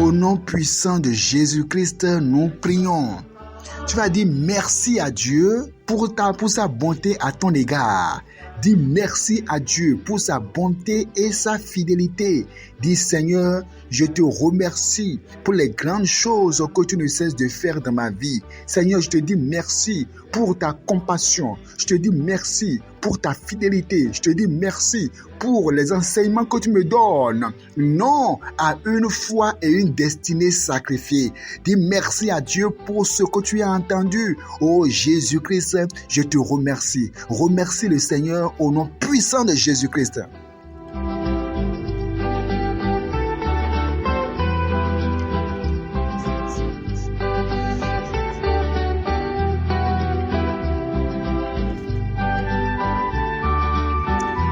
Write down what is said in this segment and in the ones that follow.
Au nom puissant de Jésus-Christ, nous prions. Tu vas dire merci à Dieu pour sa bonté à ton égard. Dis merci à Dieu pour sa bonté et sa fidélité. Dis Seigneur, je te remercie pour les grandes choses que tu ne cesses de faire dans ma vie. Seigneur, je te dis merci pour ta compassion. Je te dis merci pour ta fidélité. Je te dis merci pour les enseignements que tu me donnes. Non à une foi et une destinée sacrifiée. Dis merci à Dieu pour ce que tu as entendu. Oh Jésus-Christ, je te remercie. Remercie le Seigneur au nom puissant de Jésus-Christ.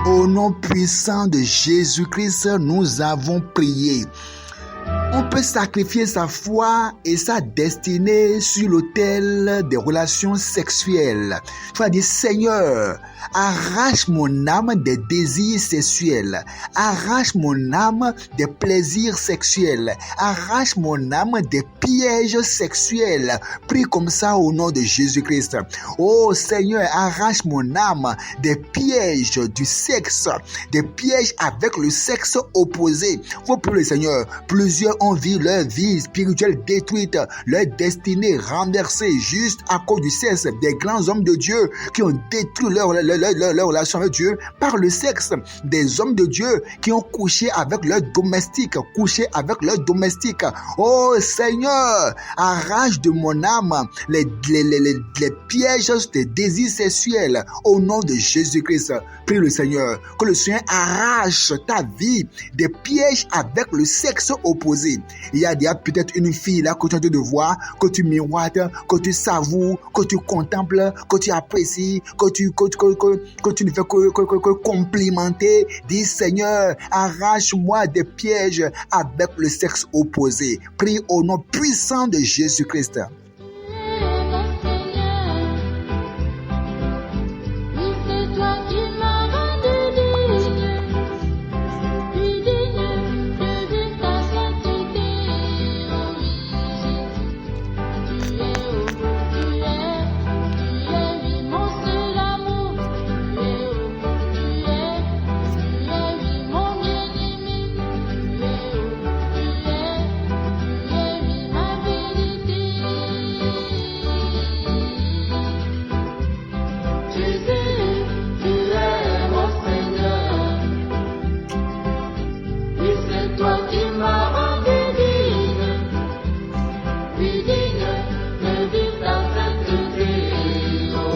Au nom puissant de Jésus-Christ, nous avons prié. On peut sacrifier sa foi et sa destinée sur l'autel des relations sexuelles. Tu vas dire, Seigneur, arrache mon âme des désirs sexuels. Arrache mon âme des plaisirs sexuels. Arrache mon âme des pièges sexuels. Prie comme ça au nom de Jésus-Christ. Oh Seigneur, arrache mon âme des pièges du sexe. Des pièges avec le sexe opposé. Faut prier le Seigneur. Plusieurs ont vu leur vie spirituelle détruite, leur destinée renversée juste à cause du sexe. Des grands hommes de Dieu qui ont détruit leur relation avec Dieu par le sexe. Des hommes de Dieu qui ont couché avec leurs domestiques, Oh Seigneur, arrache de mon âme les pièges des désirs sexuels au nom de Jésus-Christ. Prie le Seigneur, que le Seigneur arrache ta vie des pièges avec le sexe opposé. Il y a peut-être une fille là que tu as de voir, que tu miroites, que tu savoures, que tu contemples, que tu apprécies, que tu ne fais que complimenter. Dis Seigneur, arrache-moi des pièges avec le sexe opposé. Prie au nom puissant de Jésus-Christ.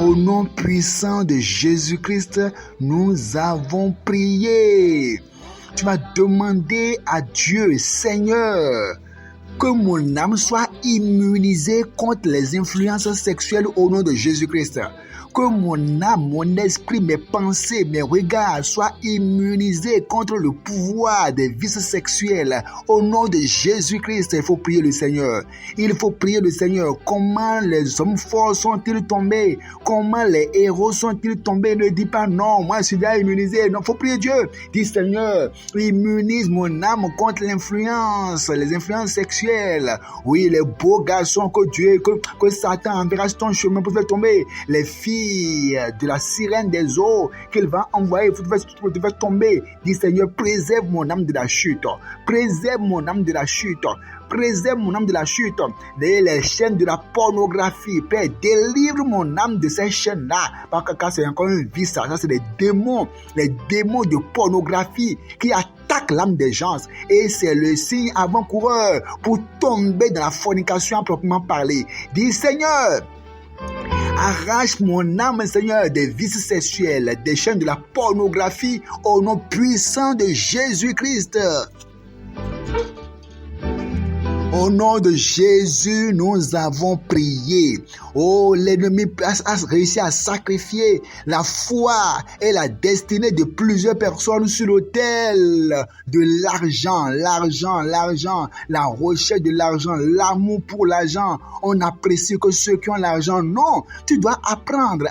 Au nom puissant de Jésus-Christ, nous avons prié. Tu vas demander à Dieu, Seigneur, que mon âme soit immunisée contre les influences sexuelles au nom de Jésus-Christ. Que mon âme, mon esprit, mes pensées, mes regards soient immunisés contre le pouvoir des vices sexuels. Au nom de Jésus-Christ, il faut prier le Seigneur. Il faut prier le Seigneur. Comment les hommes forts sont-ils tombés? Comment les héros sont-ils tombés? Ne dis pas non, moi je suis déjà immunisé. Non, il faut prier Dieu. Dis Seigneur, immunise mon âme contre les influences sexuelles. Oui, les beaux garçons que Satan enverra sur ton chemin pour faire tomber. Les filles de la sirène des eaux qu'il va envoyer, vous devez tomber. Dis Seigneur, préserve mon âme de la chute. Préserve mon âme de la chute. Préserve mon âme de la chute. Les chaînes de la pornographie, Père, délivre mon âme de ces chaînes-là. Parce que c'est encore un vice, ça c'est les démons de pornographie qui attaquent l'âme des gens. Et c'est le signe avant-coureur pour tomber dans la fornication à proprement parler. Dis Seigneur, arrache mon âme, Seigneur, des vices sexuels, des chaînes de la pornographie, au nom puissant de Jésus-Christ. Au nom de Jésus, nous avons prié. Oh, l'ennemi a réussi à sacrifier la foi et la destinée de plusieurs personnes sur l'autel de l'argent, la recherche de l'argent, l'amour pour l'argent. On n'apprécie que ceux qui ont l'argent. Non, tu dois apprendre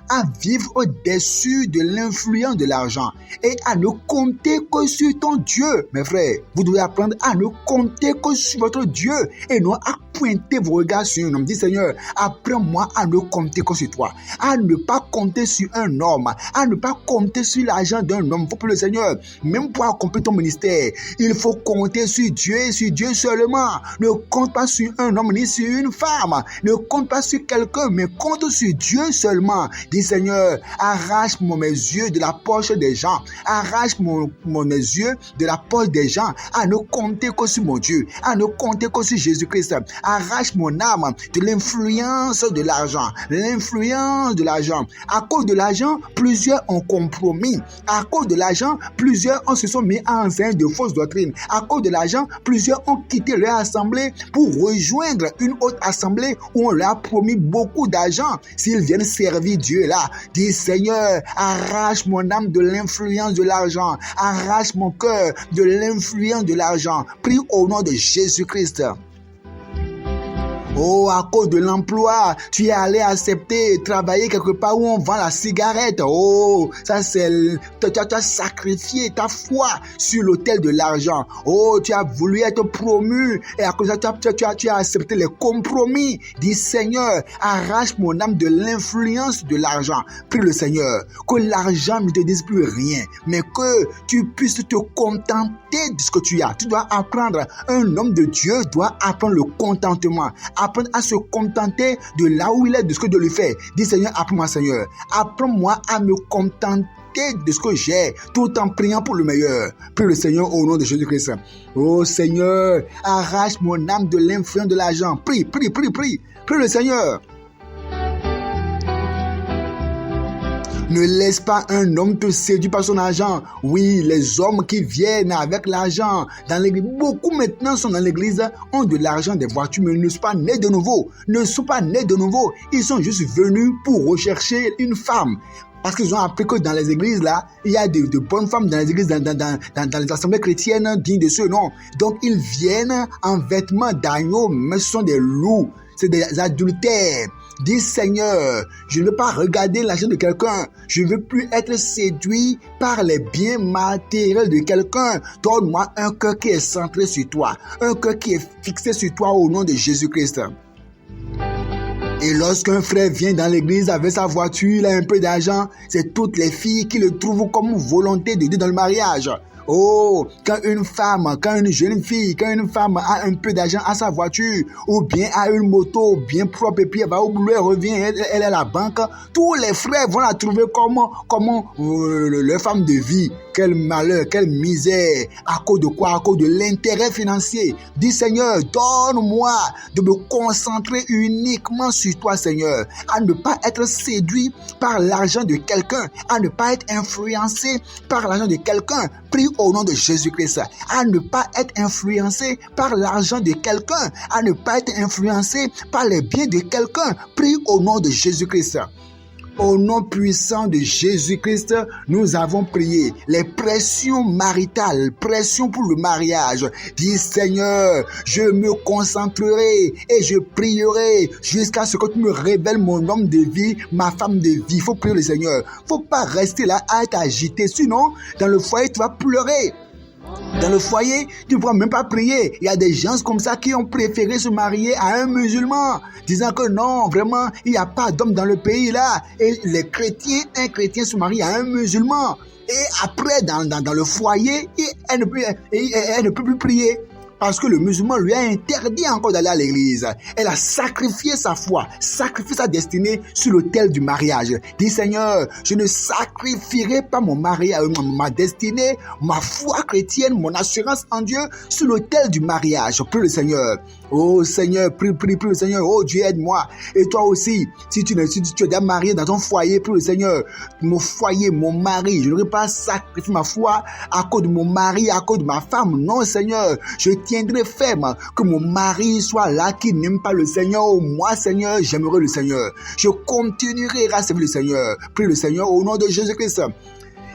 à vivre au-dessus de l'influence de l'argent et à ne compter que sur ton Dieu. Mes frères, vous devez apprendre à ne compter que sur votre Dieu et non à pointer vos regards sur un homme. Dis Seigneur, apprends-moi à ne compter que sur toi, à ne pas compter sur un homme, à ne pas compter sur l'argent d'un homme. Faut que le Seigneur, même pour accomplir ton ministère, il faut compter sur Dieu seulement. Ne compte pas sur un homme ni sur une femme. Ne compte pas sur quelqu'un, mais compte sur Dieu seulement. Dis Seigneur, arrache mes yeux de la poche des gens. Arrache mes yeux de la poche des gens à ne compter que sur mon Dieu, à ne compter que sur Jésus-Christ. Arrache mon âme de l'influence de l'argent. L'influence de l'argent. À cause de l'argent, plusieurs ont compromis. À cause de l'argent, plusieurs se sont mis à enseigner de fausses doctrines. À cause de l'argent, plusieurs ont quitté leur assemblée pour rejoindre une autre assemblée où on leur a promis beaucoup d'argent s'ils viennent servir Dieu là. Dis Seigneur, arrache mon âme de l'influence de l'argent. Arrache mon cœur de l'influence de l'argent. Prie au nom de Jésus-Christ. Oh, à cause de l'emploi, tu es allé accepter travailler quelque part où on vend la cigarette. Oh, ça c'est... Tu as sacrifié ta foi sur l'autel de l'argent. Oh, tu as voulu être promu et à cause de ça, tu as accepté les compromis. Dis Seigneur, arrache mon âme de l'influence de l'argent. Prie le Seigneur, que l'argent ne te dise plus rien, mais que tu puisses te contenter de ce que tu as. Tu dois apprendre. Un homme de Dieu doit apprendre le contentement. Apprendre à se contenter de là où il est, de ce que Dieu lui fait. Dis Seigneur, apprends-moi Seigneur. Apprends-moi à me contenter de ce que j'ai, tout en priant pour le meilleur. Prie le Seigneur au nom de Jésus-Christ. Oh Seigneur, arrache mon âme de l'influence de l'argent. Prie le Seigneur. Ne laisse pas un homme te séduire par son argent. Oui, les hommes qui viennent avec l'argent dans l'église, beaucoup maintenant sont dans l'église, ont de l'argent, des voitures, mais ne sont pas nés de nouveau. Ils sont juste venus pour rechercher une femme. Parce qu'ils ont appris que dans les églises, là, il y a de bonnes femmes dans les églises, dans les assemblées chrétiennes dignes de ce nom. Donc, ils viennent en vêtements d'agneau, mais ce sont des loups. C'est des adultères. Dis Seigneur, je ne veux pas regarder l'argent de quelqu'un. Je ne veux plus être séduit par les biens matériels de quelqu'un. Donne-moi un cœur qui est centré sur toi. Un cœur qui est fixé sur toi au nom de Jésus-Christ. Et lorsqu'un frère vient dans l'église avec sa voiture, il a un peu d'argent, c'est toutes les filles qui le trouvent comme volonté de Dieu dans le mariage. Oh, quand une jeune fille a un peu d'argent à sa voiture, ou bien a une moto bien propre, et puis elle va au boulot, elle revient, elle est à la banque, tous les frères vont la trouver comme leur femme de vie. Quel malheur, quelle misère. À cause de quoi? À cause de l'intérêt financier. Dis Seigneur, donne-moi de me concentrer uniquement sur toi, Seigneur. À ne pas être séduit par l'argent de quelqu'un. À ne pas être influencé par l'argent de quelqu'un. Prie au nom de Jésus-Christ. À ne pas être influencé par l'argent de quelqu'un. À ne pas être influencé par les biens de quelqu'un. Prie au nom de Jésus-Christ. Au nom puissant de Jésus-Christ, nous avons prié. Les pressions maritales, pressions pour le mariage. Dis Seigneur, je me concentrerai et je prierai jusqu'à ce que tu me révèles mon homme de vie, ma femme de vie. Il faut prier le Seigneur. Faut pas rester là à être agité. Sinon, dans le foyer, tu vas pleurer. Dans le foyer, tu ne pourras même pas prier. Il y a des gens comme ça qui ont préféré se marier à un musulman, disant que non, vraiment, il n'y a pas d'homme dans le pays là. Et un chrétien se marie à un musulman. Et après, dans le foyer, elle ne peut plus prier. Parce que le musulman lui a interdit encore d'aller à l'église. Elle a sacrifié sa foi, sacrifié sa destinée sur l'autel du mariage. Dis Seigneur, je ne sacrifierai pas mon mariage, ma destinée, ma foi chrétienne, mon assurance en Dieu sur l'autel du mariage. Prie le Seigneur. Oh Seigneur, prie le Seigneur. Oh Dieu, aide-moi. Et toi aussi, si tu es déjà marié dans ton foyer, prie le Seigneur. Mon foyer, mon mari, je n'aurai pas sacrifié ma foi à cause de mon mari, à cause de ma femme. Non Seigneur, je tiendrai ferme que mon mari soit là qui n'aime pas le Seigneur. Oh, moi Seigneur, j'aimerai le Seigneur. Je continuerai à servir le Seigneur. Prie le Seigneur au nom de Jésus-Christ.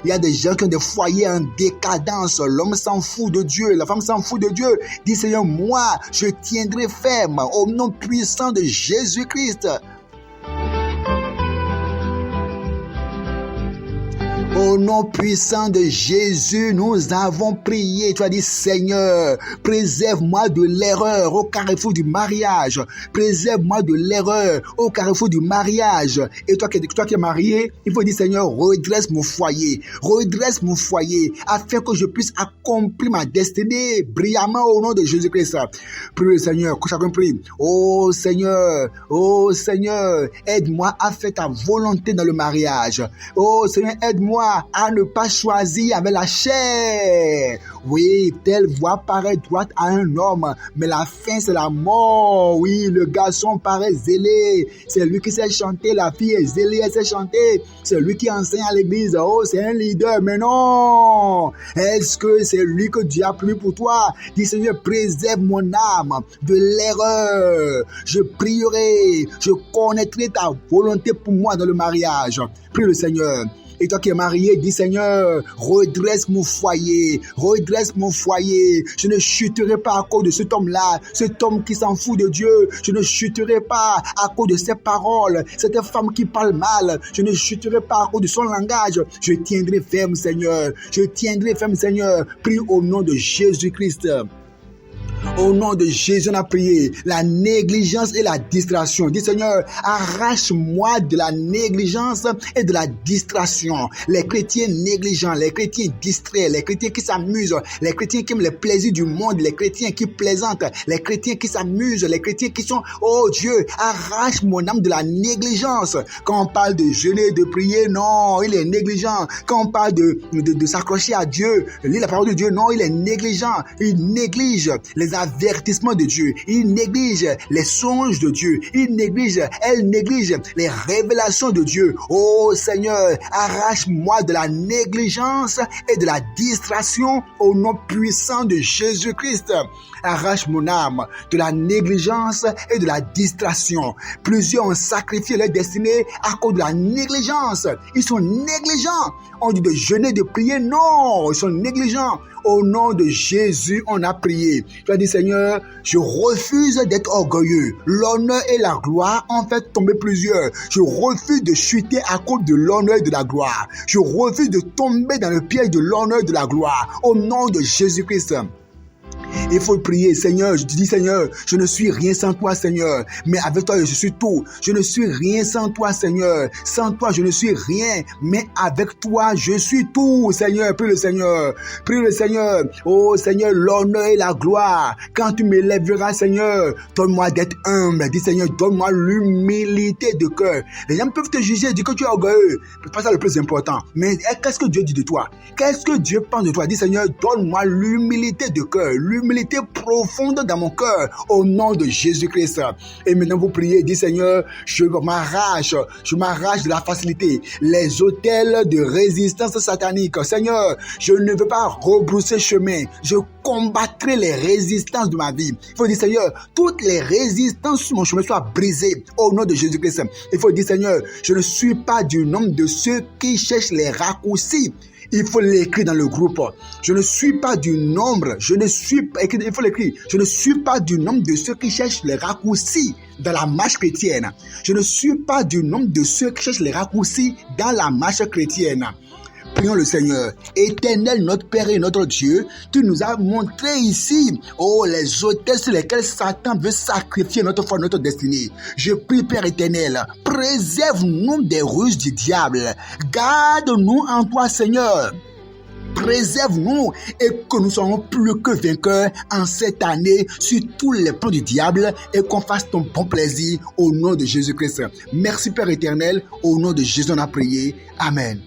Il y a des gens qui ont des foyers en décadence. L'homme s'en fout de Dieu, la femme s'en fout de Dieu. Dis Seigneur, moi, je tiendrai ferme au nom puissant de Jésus-Christ. Au nom puissant de Jésus, nous avons prié. Tu as dit, Seigneur, préserve-moi de l'erreur au carrefour du mariage. Préserve-moi de l'erreur au carrefour du mariage. Et toi qui es marié, il faut dire, Seigneur, redresse mon foyer. Redresse mon foyer afin que je puisse accomplir ma destinée brillamment au nom de Jésus-Christ. Prie le Seigneur, que chacun prie. Oh Seigneur, aide-moi à faire ta volonté dans le mariage. Oh Seigneur, aide-moi à ne pas choisir avec la chair. Oui, telle voie paraît droite à un homme, mais la fin c'est la mort. Oui, le garçon paraît zélé, c'est lui qui sait chanter, la fille est zélée, elle sait chanter, c'est lui qui enseigne à l'église. Oh, c'est un leader, mais non. Est-ce que c'est lui que Dieu a pris pour toi? Dis Seigneur, préserve mon âme de l'erreur. Je prierai, je connaîtrai ta volonté pour moi dans le mariage. Prie le Seigneur. Et toi qui es marié, dis Seigneur, redresse mon foyer, redresse mon foyer. Je ne chuterai pas à cause de cet homme-là, cet homme qui s'en fout de Dieu. Je ne chuterai pas à cause de ses paroles, cette femme qui parle mal. Je ne chuterai pas à cause de son langage. Je tiendrai ferme, Seigneur. Je tiendrai ferme, Seigneur. Prie au nom de Jésus-Christ. Au nom de Jésus, on a prié. La négligence et la distraction. Dis Seigneur, arrache-moi de la négligence et de la distraction. Les chrétiens négligents, les chrétiens distraits, les chrétiens qui s'amusent, les chrétiens qui aiment les plaisirs du monde, les chrétiens qui plaisantent, les chrétiens qui s'amusent, les chrétiens qui sont, oh Dieu, arrache mon âme de la négligence. Quand on parle de jeûner, de prier, non, il est négligent. Quand on parle de s'accrocher à Dieu, lire la parole de Dieu, non, il est négligent. Il néglige les avertissements de Dieu, il néglige les songes de Dieu, elle néglige les révélations de Dieu. Oh Seigneur, arrache-moi de la négligence et de la distraction au nom puissant de Jésus-Christ. Arrache mon âme de la négligence et de la distraction. Plusieurs ont sacrifié leur destinée à cause de la négligence. Ils sont négligents. On dit de jeûner, de prier. Non, ils sont négligents. Au nom de Jésus, on a prié. Tu as dit, Seigneur, je refuse d'être orgueilleux. L'honneur et la gloire ont fait tomber plusieurs. Je refuse de chuter à cause de l'honneur et de la gloire. Je refuse de tomber dans le piège de l'honneur et de la gloire. Au nom de Jésus-Christ. Il faut prier, Seigneur, je te dis, Seigneur, je ne suis rien sans toi, Seigneur, mais avec toi, je suis tout. Je ne suis rien sans toi, Seigneur. Sans toi, je ne suis rien, mais avec toi, je suis tout, Seigneur. Prie le Seigneur. Prie le Seigneur. Oh, Seigneur, l'honneur et la gloire. Quand tu m'élèveras, Seigneur, donne-moi d'être humble. Dis, Seigneur, donne-moi l'humilité de cœur. Les gens peuvent te juger, dire que tu es orgueilleux. C'est pas ça le plus important. Mais qu'est-ce que Dieu dit de toi? Qu'est-ce que Dieu pense de toi? Dis, Seigneur, donne-moi l'humilité de cœur. L'humilité profonde dans mon cœur au nom de Jésus-Christ. Et maintenant vous priez, dis Seigneur, je m'arrache de la facilité, les autels de résistance satanique. Seigneur, je ne veux pas rebrousser chemin, je combattrai les résistances de ma vie. Il faut dire Seigneur, toutes les résistances sur mon chemin soient brisées au nom de Jésus-Christ. Il faut dire Seigneur, je ne suis pas du nombre de ceux qui cherchent les raccourcis. Il faut l'écrire dans le groupe. Je ne suis pas du nombre, il faut l'écrire. Je ne suis pas du nombre de ceux qui cherchent les raccourcis dans la marche chrétienne. Je ne suis pas du nombre de ceux qui cherchent les raccourcis dans la marche chrétienne. Prions le Seigneur. Éternel, notre Père et notre Dieu, tu nous as montré ici, oh, les autels sur lesquels Satan veut sacrifier notre foi, notre destinée. Je prie, Père éternel, préserve-nous des ruses du diable. Garde-nous en toi, Seigneur. Préserve-nous et que nous soyons plus que vainqueurs en cette année sur tous les plans du diable et qu'on fasse ton bon plaisir au nom de Jésus-Christ. Merci, Père éternel. Au nom de Jésus, on a prié. Amen.